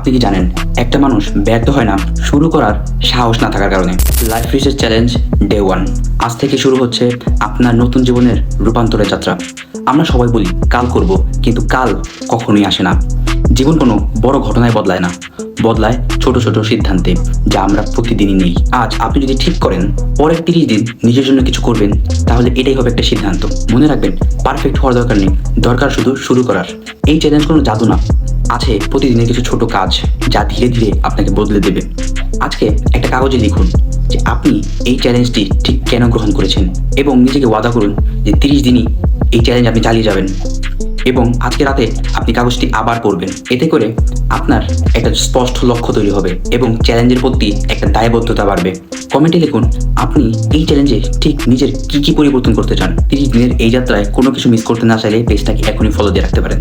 আপনি কি জানেন একটা মানুষ ব্যর্থ হয় না শুরু করার সাহস না থাকার কারণে। লাইফ রিসার্চ চ্যালেঞ্জ ডে 1 আজ থেকে শুরু হচ্ছে আপনার নতুন জীবনের রূপান্তরের যাত্রা। আমরা সবাই বলি কাল করব, কিন্তু কাল কখনোই আসে না। জীবন কোনো বড় ঘটনায় বদলায় না, বদলায় ছোট ছোট সিদ্ধান্তে, যা আমরা প্রতিদিনই নিই। আজ আপনি যদি ঠিক করেন পরের 30 দিন নিজের জন্য কিছু করবেন, তাহলে এটাই হবে একটা সিদ্ধান্ত। মনে রাখবেন, পারফেক্ট হওয়ার দরকার নেই, দরকার শুধু শুরু করার। এই চ্যালেঞ্জ কোনো জাদু না, আছে প্রতিদিনের কিছু ছোট কাজ যা ধীরে ধীরে আপনাকে বদলে দেবে। আজকে একটা কাগজে লিখুন যে আপনি এই চ্যালেঞ্জটি ঠিক কেন গ্রহণ করেছেন, এবং নিজেকে ওয়াদা করুন যে 30 দিনই এই চ্যালেঞ্জ আপনি চালিয়ে যাবেন। এবং আজকে রাতে আপনি কাগজটি আবার পড়বেন। এতে করে আপনার একটা স্পষ্ট লক্ষ্য তৈরি হবে এবং চ্যালেঞ্জের প্রতি একটা দায়বদ্ধতা বাড়বে। কমেন্টে লিখুন আপনি এই চ্যালেঞ্জে ঠিক নিজের কি কি পরিবর্তন করতে চান। 30 দিনের এই যাত্রায় কোনো কিছু মিস করতে না চাইলে পেজটাকে এখনই ফলো দিয়ে রাখতে পারেন।